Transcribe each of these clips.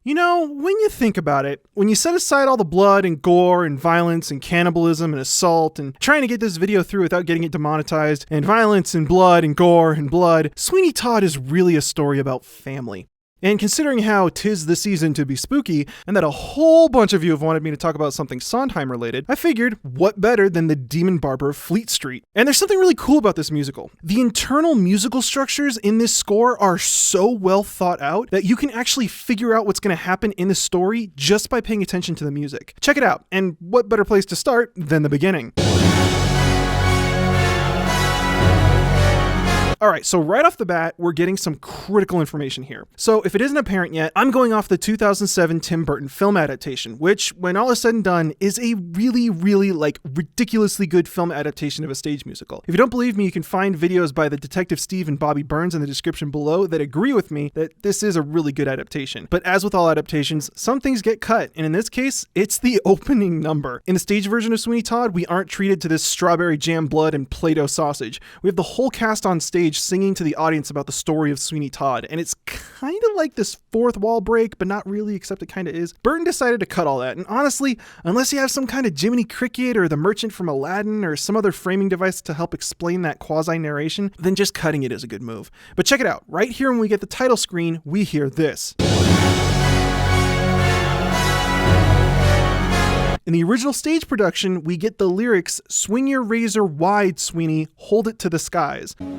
You know, when you think about it, when you set aside all the blood and gore and violence and cannibalism and assault and trying to get this video through without getting it demonetized, and violence and blood and gore and blood, Sweeney Todd is really a story about family. And considering how 'tis the season to be spooky, and that a whole bunch of you have wanted me to talk about something Sondheim related, I figured, what better than the Demon Barber of Fleet Street? And there's something really cool about this musical. The internal musical structures in this score are so well thought out that you can actually figure out what's going to happen in the story just by paying attention to the music. Check it out, and what better place to start than the beginning? Alright, so right off the bat, we're getting some critical information here. So if it isn't apparent yet, I'm going off the 2007 Tim Burton film adaptation, which, when all is said and done, is a really, ridiculously good film adaptation of a stage musical. If you don't believe me, you can find videos by TheDetectiveSteve and Bobby Burns in the description below that agree with me that this is a really good adaptation. But as with all adaptations, some things get cut, and in this case, it's the opening number. In the stage version of Sweeney Todd, we aren't treated to this strawberry jam blood and Play-Doh sausage. We have the whole cast on stage singing to the audience about the story of Sweeney Todd, and it's kind of like this fourth wall break, but not really, except it kind of is. Burton decided to cut all that, and honestly, unless you have some kind of Jiminy Cricket or the merchant from Aladdin or some other framing device to help explain that quasi-narration, then just cutting it is a good move. But check it out, right here when we get the title screen, we hear this. In the original stage production, we get the lyrics, "Swing your razor wide, Sweeney, hold it to the skies." Swing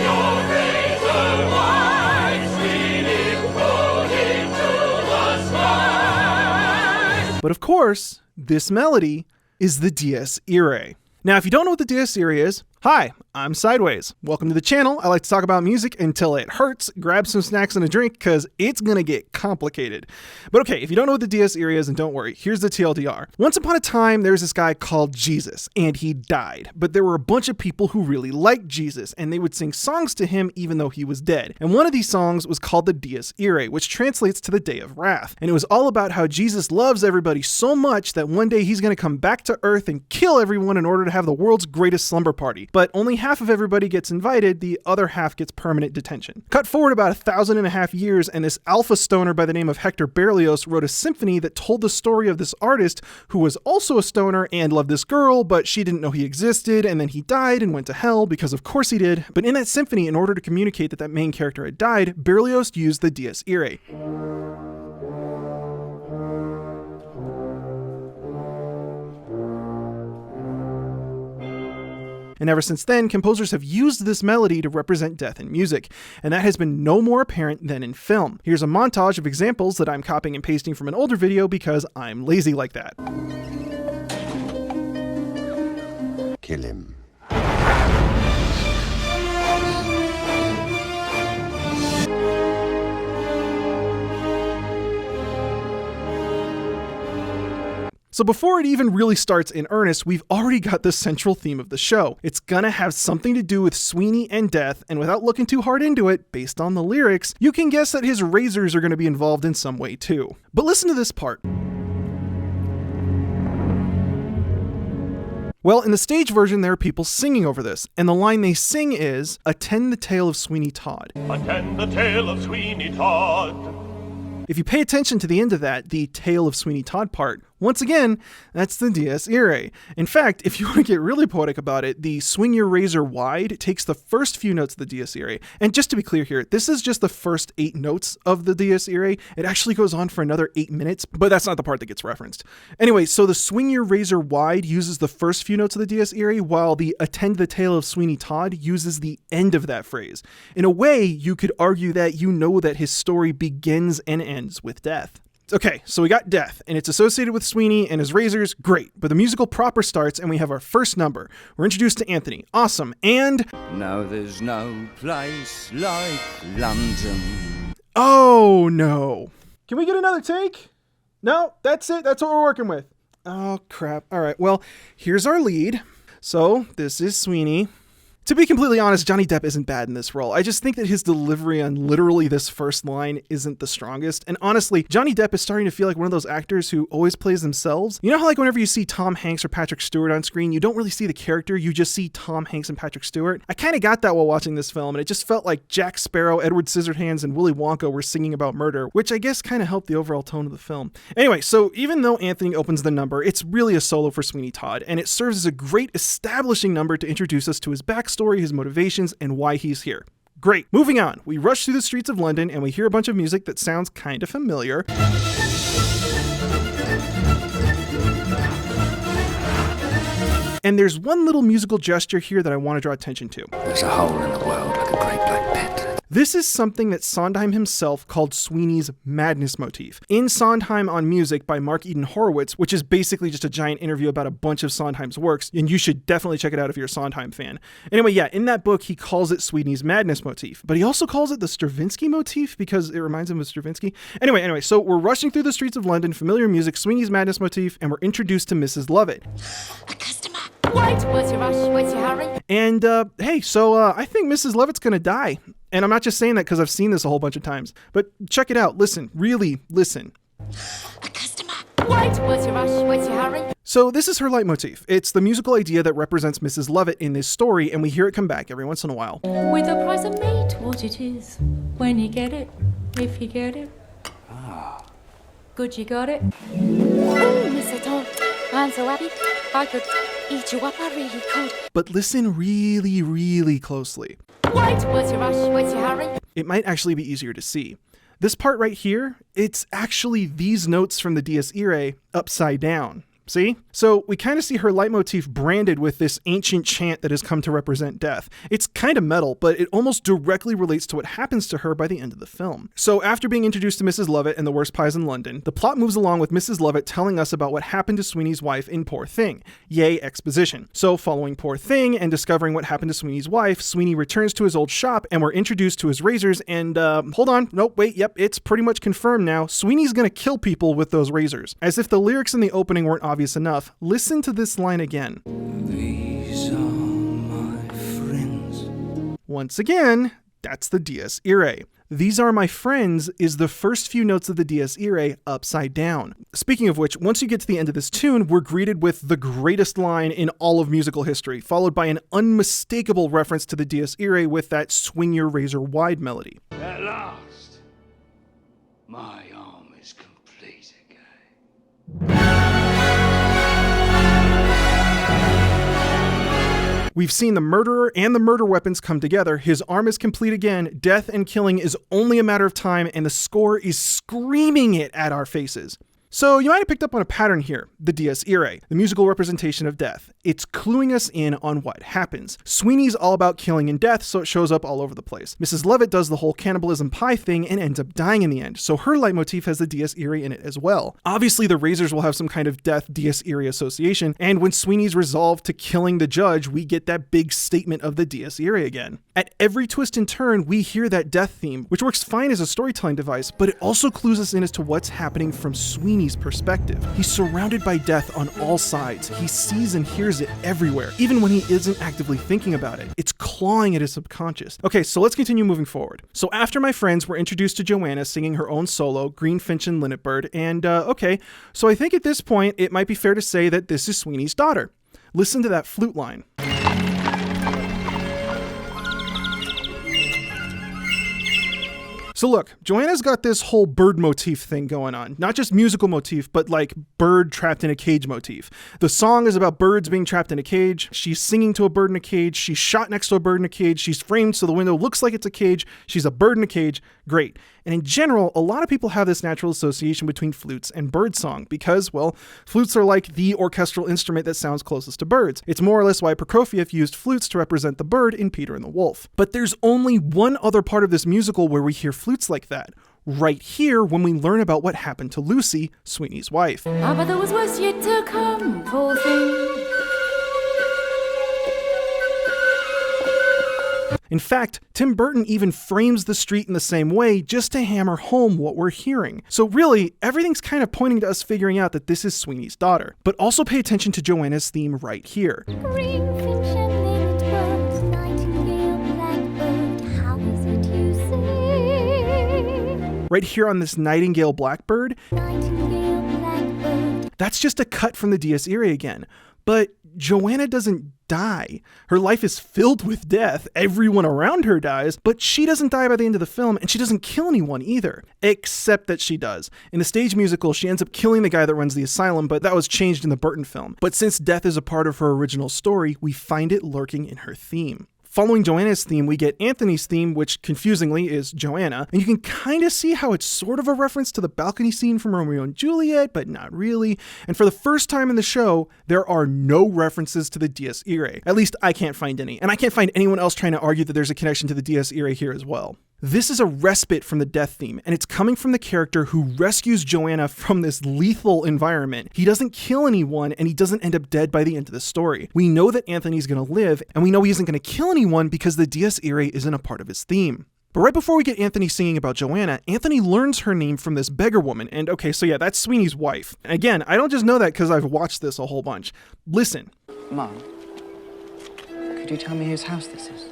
your razor wide, Sweeney, hold it to the skies. But of course, this melody is the Dies Irae. Now, if you don't know what the Dies Irae is, hi, I'm Sideways. Welcome to the channel. I like to talk about music until it hurts. Grab some snacks and a drink because it's gonna get complicated. But okay, if you don't know what the Dies Irae is, and don't worry, here's the TLDR. Once upon a time, there was this guy called Jesus, and he died. But there were a bunch of people who really liked Jesus, and they would sing songs to him even though he was dead. And one of these songs was called the Dies Irae, which translates to the Day of Wrath. And it was all about how Jesus loves everybody so much that one day he's gonna come back to Earth and kill everyone in order to have the world's greatest slumber party. But only half of everybody gets invited, the other half gets permanent detention. Cut forward about 1,500 years, and this alpha stoner by the name of Hector Berlioz wrote a symphony that told the story of this artist who was also a stoner and loved this girl, but she didn't know he existed, and then he died and went to hell, because of course he did. But in that symphony, in order to communicate that that main character had died, Berlioz used the Dies Irae. And ever since then, composers have used this melody to represent death in music, and that has been no more apparent than in film. Here's a montage of examples that I'm copying and pasting from an older video because I'm lazy like that. Kill him. So before it even really starts in earnest, we've already got the central theme of the show. It's gonna have something to do with Sweeney and death, and without looking too hard into it, based on the lyrics, you can guess that his razors are gonna be involved in some way too. But listen to this part. Well, in the stage version, there are people singing over this, and the line they sing is, "Attend the tale of Sweeney Todd." Attend the tale of Sweeney Todd. If you pay attention to the end of that, the tale of Sweeney Todd part, once again, that's the Dies Irae. In fact, if you want to get really poetic about it, the "swing your razor wide" takes the first few notes of the Dies Irae. And just to be clear here, this is just the first 8 notes of the Dies Irae. It actually goes on for another 8 minutes, but that's not the part that gets referenced. Anyway, so the "swing your razor wide" uses the first few notes of the Dies Irae, while the "attend the tale of Sweeney Todd" uses the end of that phrase. In a way, you could argue that you know that his story begins and ends with death. Okay, so we got death, and it's associated with Sweeney and his razors, great. But the musical proper starts, and we have our first number. We're introduced to Anthony, awesome, and... No, there's no place like London. Oh, no. Can we get another take? No, that's it, that's what we're working with. Oh, crap. All right, well, here's our lead. So, this is Sweeney. To be completely honest, Johnny Depp isn't bad in this role. I just think that his delivery on literally this first line isn't the strongest. And honestly, Johnny Depp is starting to feel like one of those actors who always plays themselves. You know how like whenever you see Tom Hanks or Patrick Stewart on screen, you don't really see the character, you just see Tom Hanks and Patrick Stewart? I kind of got that while watching this film, and it just felt like Jack Sparrow, Edward Scissorhands, and Willy Wonka were singing about murder, which I guess kind of helped the overall tone of the film. Anyway, so even though Anthony opens the number, it's really a solo for Sweeney Todd, and it serves as a great establishing number to introduce us to his backstory, his motivations, and why he's here. Great. Moving on. We rush through the streets of London and we hear a bunch of music that sounds kind of familiar. And there's one little musical gesture here that I want to draw attention to. There's a hole in the world like a great black pit. This is something that Sondheim himself called Sweeney's madness motif. In Sondheim on Music by Mark Eden Horowitz, which is basically just a giant interview about a bunch of Sondheim's works, and you should definitely check it out if you're a Sondheim fan. Anyway, yeah, in that book, he calls it Sweeney's madness motif, but he also calls it the Stravinsky motif because it reminds him of Stravinsky. Anyway, so we're rushing through the streets of London, familiar music, Sweeney's madness motif, and we're introduced to Mrs. Lovett. A customer. Wait, what's your rush? What's your hurry? And, hey, so I think Mrs. Lovett's gonna die. And I'm not just saying that because I've seen this a whole bunch of times. But check it out. Listen. Really listen. A customer. Wait, what's your rush? What's your hurry? So this is her leitmotif. It's the musical idea that represents Mrs. Lovett in this story, and we hear it come back every once in a while. With the price of meat, what it is, when you get it, if you get it. Ah. Good you got it. Oh, Mr. Tom, I'm so happy. I could eat you up, I really could. But listen really, really closely. Wait, what's your rush? What's your hurry? It might actually be easier to see. This part right here, it's actually these notes from the Dies Irae upside down. See? So we kind of see her leitmotif branded with this ancient chant that has come to represent death. It's kind of metal, but it almost directly relates to what happens to her by the end of the film. So after being introduced to Mrs. Lovett and the worst pies in London, the plot moves along with Mrs. Lovett telling us about what happened to Sweeney's wife in Poor Thing. Yay, exposition. So following Poor Thing and discovering what happened to Sweeney's wife, Sweeney returns to his old shop and we're introduced to his razors and, hold on, nope, wait, yep, it's pretty much confirmed now. Sweeney's gonna kill people with those razors. As if the lyrics in the opening weren't obvious enough, listen to this line again. These are my friends. Once again, that's the Dies Irae. These are my friends is the first few notes of the Dies Irae upside down. Speaking of which, once you get to the end of this tune, we're greeted with the greatest line in all of musical history, followed by an unmistakable reference to the Dies Irae with that swing your razor wide melody. At last, my arm is complete again. We've seen the murderer and the murder weapons come together. His arm is complete again. Death and killing is only a matter of time, and the score is screaming it at our faces. So you might have picked up on a pattern here, the Dies Irae, the musical representation of death. It's cluing us in on what happens. Sweeney's all about killing and death, so it shows up all over the place. Mrs. Lovett does the whole cannibalism pie thing and ends up dying in the end, so her leitmotif has the Dies Irae in it as well. Obviously, the razors will have some kind of death Dies Irae association, and when Sweeney's resolved to killing the judge, we get that big statement of the Dies Irae again. At every twist and turn, we hear that death theme, which works fine as a storytelling device, but it also clues us in as to what's happening from Sweeney's perspective. He's surrounded by death on all sides. He sees and hears it everywhere, even when he isn't actively thinking about it. It's clawing at his subconscious. Okay, so let's continue moving forward. So after my friends, we're introduced to Joanna singing her own solo, Greenfinch and Linnetbird, and okay, so I think at this point, it might be fair to say that this is Sweeney's daughter. Listen to that flute line. So look, Joanna's got this whole bird motif thing going on. Not just musical motif, but like bird trapped in a cage motif. The song is about birds being trapped in a cage. She's singing to a bird in a cage. She's shot next to a bird in a cage. She's framed so the window looks like it's a cage. She's a bird in a cage. Great. And in general, a lot of people have this natural association between flutes and birdsong because, well, flutes are like the orchestral instrument that sounds closest to birds. It's more or less why Prokofiev used flutes to represent the bird in Peter and the Wolf. But there's only one other part of this musical where we hear flutes like that. Right here when we learn about what happened to Lucy, Sweeney's wife. Ah, but there was worse yet to come, poor thing. In fact, Tim Burton even frames the street in the same way just to hammer home what we're hearing. So really, everything's kind of pointing to us figuring out that this is Sweeney's daughter. But also pay attention to Joanna's theme right here. Greenfinch and Linnetbird, 19 right here on this Nightingale Blackbird, that's just a cut from the Dies Irae again. But Joanna doesn't die. Her life is filled with death. Everyone around her dies, but she doesn't die by the end of the film, and she doesn't kill anyone either. Except that she does. In the stage musical, she ends up killing the guy that runs the asylum, but that was changed in the Burton film. But since death is a part of her original story, we find it lurking in her theme. Following Joanna's theme, we get Anthony's theme, which confusingly is Joanna, and you can kind of see how it's sort of a reference to the balcony scene from Romeo and Juliet, but not really. And for the first time in the show, there are no references to the Dies Irae. At least I can't find any, and I can't find anyone else trying to argue that there's a connection to the Dies Irae here as well. This is a respite from the death theme, and it's coming from the character who rescues Joanna from this lethal environment. He doesn't kill anyone, and he doesn't end up dead by the end of the story. We know that Anthony's going to live, and we know he isn't going to kill anyone because the Dies Irae isn't a part of his theme. But right before we get Anthony singing about Joanna, Anthony learns her name from this beggar woman, and okay, so yeah, that's Sweeney's wife. And again, I don't just know that because I've watched this a whole bunch. Listen. Mom, could you tell me whose house this is?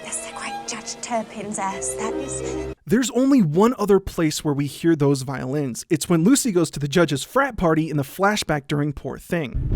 That's the great Judge Turpin's house, that is. There's only one other place where we hear those violins. It's when Lucy goes to the judge's frat party in the flashback during Poor Thing.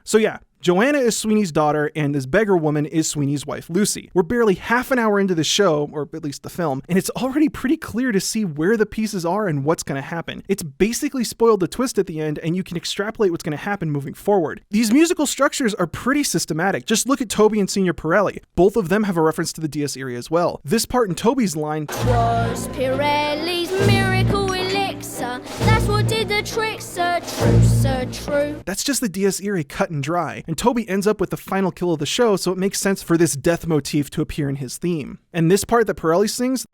So yeah, Joanna is Sweeney's daughter, and this beggar woman is Sweeney's wife, Lucy. We're barely half an hour into the show, or at least the film, and it's already pretty clear to see where the pieces are and what's going to happen. It's basically spoiled the twist at the end, and you can extrapolate what's going to happen moving forward. These musical structures are pretty systematic. Just look at Toby and Senior Pirelli. Both of them have a reference to the Dies Irae as well. This part in Toby's line, "Was Pirelli's miracle elixir, that's what did the trick, sir, true. That's just the Dies Irae cut and dry, and Toby ends up with the final kill of the show, so it makes sense for this death motif to appear in his theme. And this part that Pirelli sings,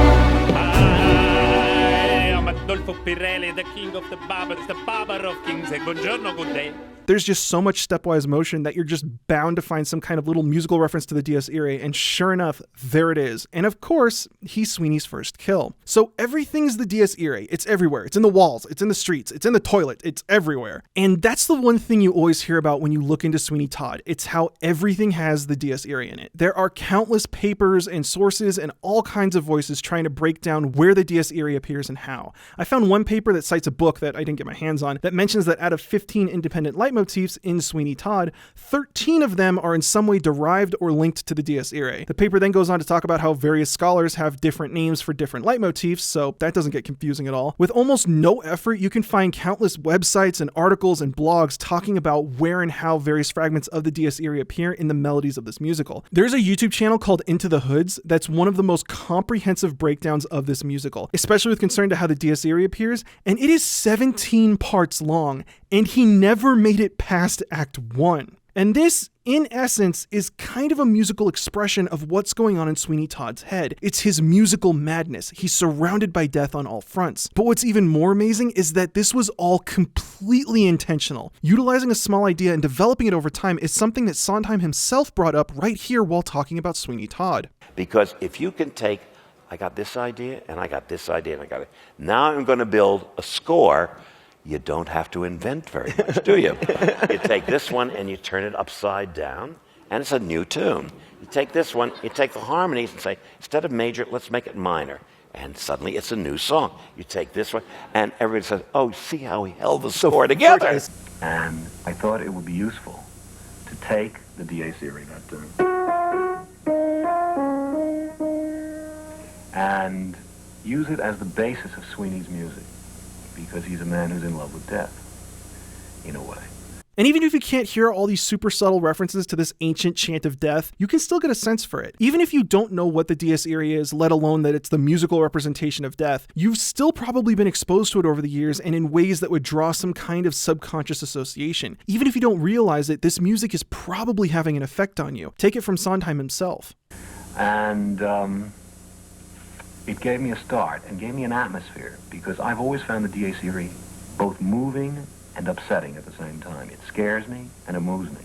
Adolfo Pirelli, the king of the barbers, the barber of kings. Buongiorno, good day. There's just so much stepwise motion that you're just bound to find some kind of little musical reference to the Dies Irae, and sure enough, there it is. And of course, he's Sweeney's first kill. So everything's the Dies Irae. It's everywhere. It's in the walls. It's in the streets. It's in the toilet. It's everywhere. And that's the one thing you always hear about when you look into Sweeney Todd. It's how everything has the Dies Irae in it. There are countless papers and sources and all kinds of voices trying to break down where the Dies Irae appears and how. I found one paper that cites a book that I didn't get my hands on that mentions that out of 15 independent leitmotifs in Sweeney Todd, 13 of them are in some way derived or linked to the Dies Irae. The paper then goes on to talk about how various scholars have different names for different leitmotifs, so that doesn't get confusing at all. With almost no effort, you can find countless websites and articles and blogs talking about where and how various fragments of the Dies Irae appear in the melodies of this musical. There's a YouTube channel called Into the Hoods that's one of the most comprehensive breakdowns of this musical, especially with concern to how the Dies Irae appears, and it is 17 parts long, and he never made it past Act 1. And this, in essence, is kind of a musical expression of what's going on in Sweeney Todd's head. It's his musical madness. He's surrounded by death on all fronts. But what's even more amazing is that this was all completely intentional. Utilizing a small idea and developing it over time is something that Sondheim himself brought up right here while talking about Sweeney Todd. Because if you can take, I got this idea, and I got this idea, and I got it. Now I'm going to build a score. You don't have to invent very much, do you? You take this one and you turn it upside down, and it's a new tune. You take this one, you take the harmonies and say, instead of major, let's make it minor. And suddenly it's a new song. You take this one, and everybody says, oh, see how he held the score together. And I thought it would be useful to take the Dies Irae, that tune, and use it as the basis of Sweeney's music. Because he's a man who's in love with death, in a way. And even if you can't hear all these super subtle references to this ancient chant of death, you can still get a sense for it. Even if you don't know what the Dies Irae is, let alone that it's the musical representation of death, you've still probably been exposed to it over the years and in ways that would draw some kind of subconscious association. Even if you don't realize it, this music is probably having an effect on you. Take it from Sondheim himself. And, it gave me a start and gave me an atmosphere, because I've always found the Dies Irae both moving and upsetting at the same time. It scares me and it moves me.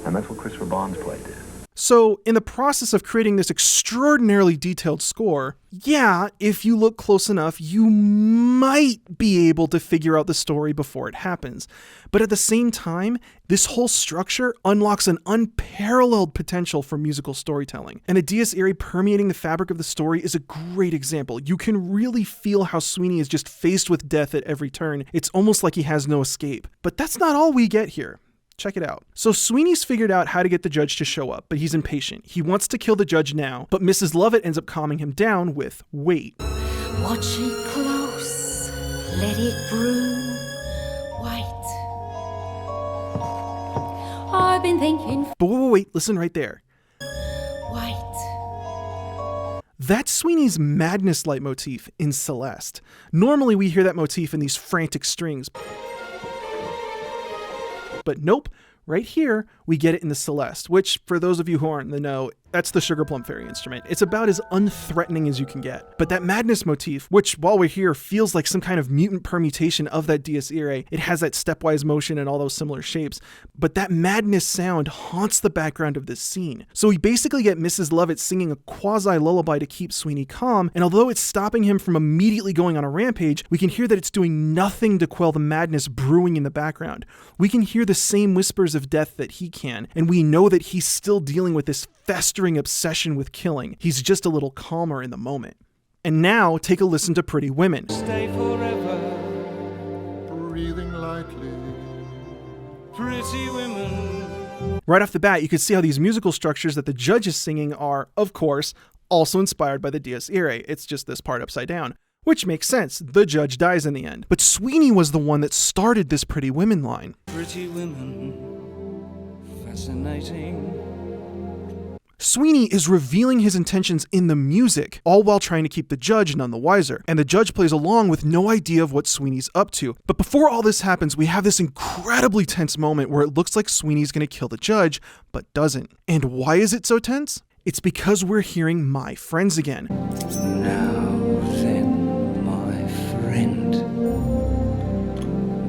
And that's what Christopher Bond's play did. So in the process of creating this extraordinarily detailed score, yeah, if you look close enough, you might be able to figure out the story before it happens. But at the same time, this whole structure unlocks an unparalleled potential for musical storytelling. And the Dies Irae permeating the fabric of the story is a great example. You can really feel how Sweeney is just faced with death at every turn. It's almost like he has no escape. But that's not all we get here. Check it out. So Sweeney's figured out how to get the judge to show up, but he's impatient. He wants to kill the judge now, but Mrs. Lovett ends up calming him down with, wait. Watch it close, let it brew, white. I've been thinking. But wait, listen right there. White. That's Sweeney's madness leitmotif in Celeste. Normally we hear that motif in these frantic strings. But nope, right here, we get it in the Celeste, which, for those of you who aren't in the know, that's the Sugar Plum Fairy instrument. It's about as unthreatening as you can get. But that madness motif, which while we're here feels like some kind of mutant permutation of that Dies Irae, it has that stepwise motion and all those similar shapes, but that madness sound haunts the background of this scene. So we basically get Mrs. Lovett singing a quasi-lullaby to keep Sweeney calm, and although it's stopping him from immediately going on a rampage, we can hear that it's doing nothing to quell the madness brewing in the background. We can hear the same whispers of death that he can, and we know that he's still dealing with this festering obsession with killing. He's just a little calmer in the moment. And now, take a listen to Pretty Women. Stay forever, Breathing lightly. pretty women. Right off the bat, you can see how these musical structures that the judge is singing are, of course, also inspired by the Dies Irae. It's just this part upside down. Which makes sense. The judge dies in the end. But Sweeney was the one that started this Pretty Women line. Pretty women, fascinating. Sweeney is revealing his intentions in the music, all while trying to keep the judge none the wiser, and the judge plays along with no idea of what Sweeney's up to. But before all this happens, we have this incredibly tense moment where it looks like Sweeney's gonna kill the judge, but doesn't. And why is it so tense? It's because we're hearing My Friends again. Now then, my friend,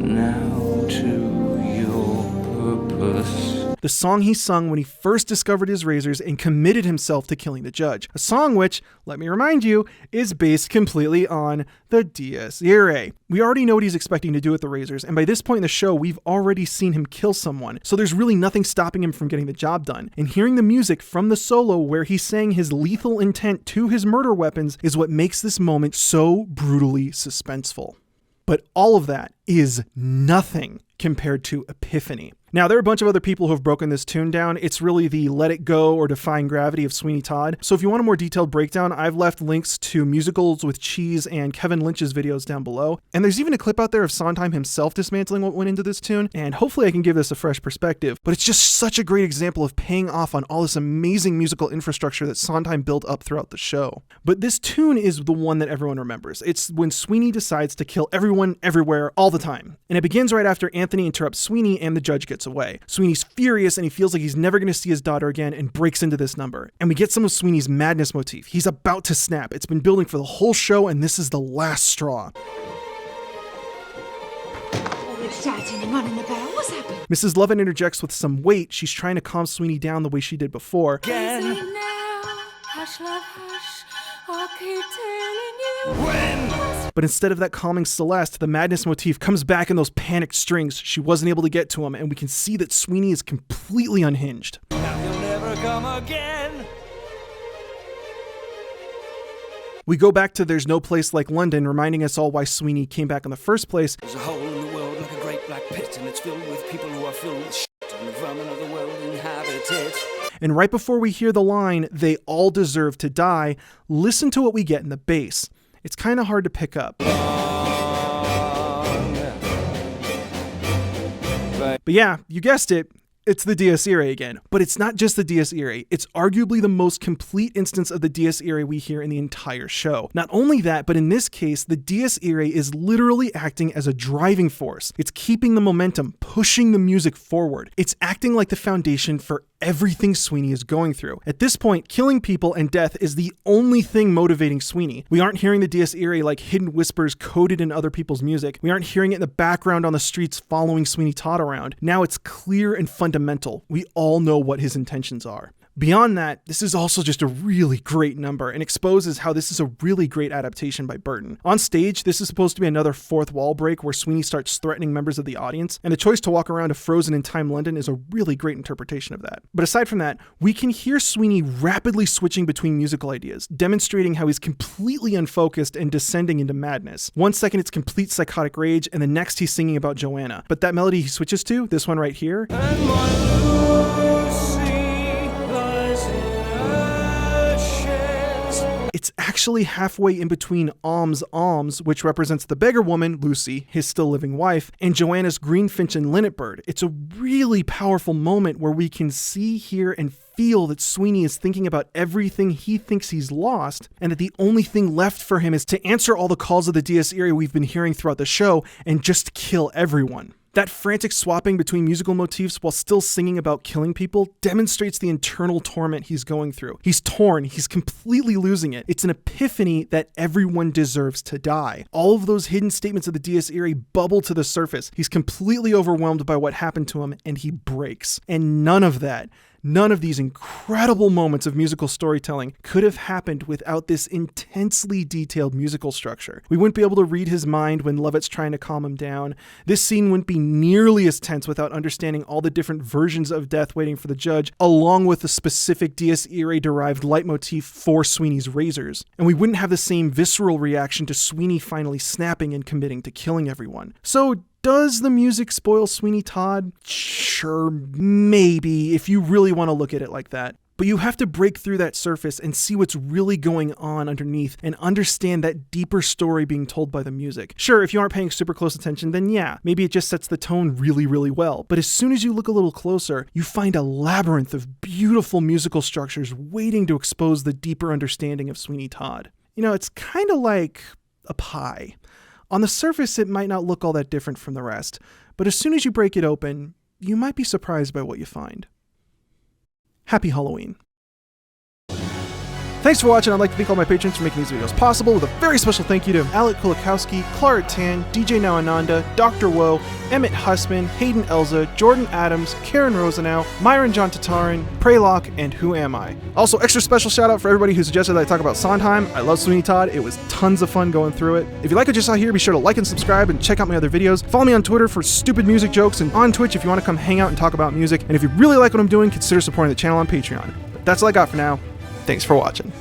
now to your purpose. The song he sung when he first discovered his razors and committed himself to killing the judge. A song which, let me remind you, is based completely on the Dies Irae. We already know what he's expecting to do with the razors, and by this point in the show, we've already seen him kill someone, so there's really nothing stopping him from getting the job done. And hearing the music from the solo where he's saying his lethal intent to his murder weapons is what makes this moment so brutally suspenseful. But all of that is nothing compared to Epiphany. Now, there are a bunch of other people who have broken this tune down. It's really the Let It Go or Defying Gravity of Sweeney Todd. So if you want a more detailed breakdown, I've left links to Musicals with Cheese and Kevin Lynch's videos down below. And there's even a clip out there of Sondheim himself dismantling what went into this tune, and hopefully I can give this a fresh perspective. But it's just such a great example of paying off on all this amazing musical infrastructure that Sondheim built up throughout the show. But this tune is the one that everyone remembers. It's when Sweeney decides to kill everyone, everywhere, all the time. And it begins right after Anthony interrupts Sweeney and the judge gets away. Sweeney's furious and he feels like he's never going to see his daughter again and breaks into this number. And we get some of Sweeney's madness motif. He's about to snap. It's been building for the whole show and this is the last straw. All this shouting and running about. What's happened? Mrs. Lovett interjects with some weight. She's trying to calm Sweeney down the way she did before. Say now, hush, love, hush. I keep telling you. When? But instead of that calming Celeste, the madness motif comes back in those panicked strings. She wasn't able to get to him, and we can see that Sweeney is completely unhinged. Now you'll never come again. We go back to There's No Place Like London, reminding us all why Sweeney came back in the first place. There's a hole in the world like a great black pit, and it's filled with people who are filled with shit, and the vermin of the world inhabit it. And right before we hear the line, they all deserve to die, listen to what we get in the bass. It's kind of hard to pick up. But yeah, you guessed it. It's the Dies Irae again. But it's not just the Dies Irae. It's arguably the most complete instance of the Dies Irae we hear in the entire show. Not only that, but in this case, the Dies Irae is literally acting as a driving force. It's keeping the momentum, pushing the music forward. It's acting like the foundation for everything Sweeney is going through. At this point, killing people and death is the only thing motivating Sweeney. We aren't hearing the Dies Irae like hidden whispers coded in other people's music. We aren't hearing it in the background on the streets following Sweeney Todd around. Now it's clear and fundamental. We all know what his intentions are. Beyond that, this is also just a really great number and exposes how this is a really great adaptation by Burton. On stage, this is supposed to be another fourth wall break where Sweeney starts threatening members of the audience, and the choice to walk around a frozen in time London is a really great interpretation of that. But aside from that, we can hear Sweeney rapidly switching between musical ideas, demonstrating how he's completely unfocused and descending into madness. One second it's complete psychotic rage, and the next he's singing about Joanna. But that melody he switches to, this one right here, it's actually halfway in between Alms, which represents the beggar woman, Lucy, his still living wife, and Joanna's greenfinch and linnet bird. It's a really powerful moment where we can see, hear, and feel that Sweeney is thinking about everything he thinks he's lost, and that the only thing left for him is to answer all the calls of the Dies Irae we've been hearing throughout the show and just kill everyone. That frantic swapping between musical motifs while still singing about killing people demonstrates the internal torment he's going through. He's torn, he's completely losing it. It's an epiphany that everyone deserves to die. All of those hidden statements of the Dies Irae bubble to the surface. He's completely overwhelmed by what happened to him, and he breaks. And none of these incredible moments of musical storytelling could have happened without this intensely detailed musical structure. We wouldn't be able to read his mind when Lovett's trying to calm him down. This scene wouldn't be nearly as tense without understanding all the different versions of death waiting for the judge, along with the specific Dies Irae-derived leitmotif for Sweeney's razors. And we wouldn't have the same visceral reaction to Sweeney finally snapping and committing to killing everyone. So, does the music spoil Sweeney Todd? Sure, maybe, if you really want to look at it like that. But you have to break through that surface and see what's really going on underneath and understand that deeper story being told by the music. Sure, if you aren't paying super close attention, then yeah, maybe it just sets the tone really, really well. But as soon as you look a little closer, you find a labyrinth of beautiful musical structures waiting to expose the deeper understanding of Sweeney Todd. You know, it's kind of like a pie. On the surface, it might not look all that different from the rest, but as soon as you break it open, you might be surprised by what you find. Happy Halloween. Thanks for watching. I'd like to thank all my patrons for making these videos possible, with a very special thank you to Alec Kulikowski, Clara Tan, DJ Nawananda, Dr. Woe, Emmett Hussman, Hayden Elza, Jordan Adams, Karen Rosenau, Myron John Tatarin, Praylock, and Who Am I? Also, extra special shout out for everybody who suggested that I talk about Sondheim. I love Sweeney Todd. It was tons of fun going through it. If you like what you saw here, be sure to like and subscribe and check out my other videos. Follow me on Twitter for stupid music jokes, and on Twitch if you want to come hang out and talk about music. And if you really like what I'm doing, consider supporting the channel on Patreon. But that's all I got for now. Thanks for watching.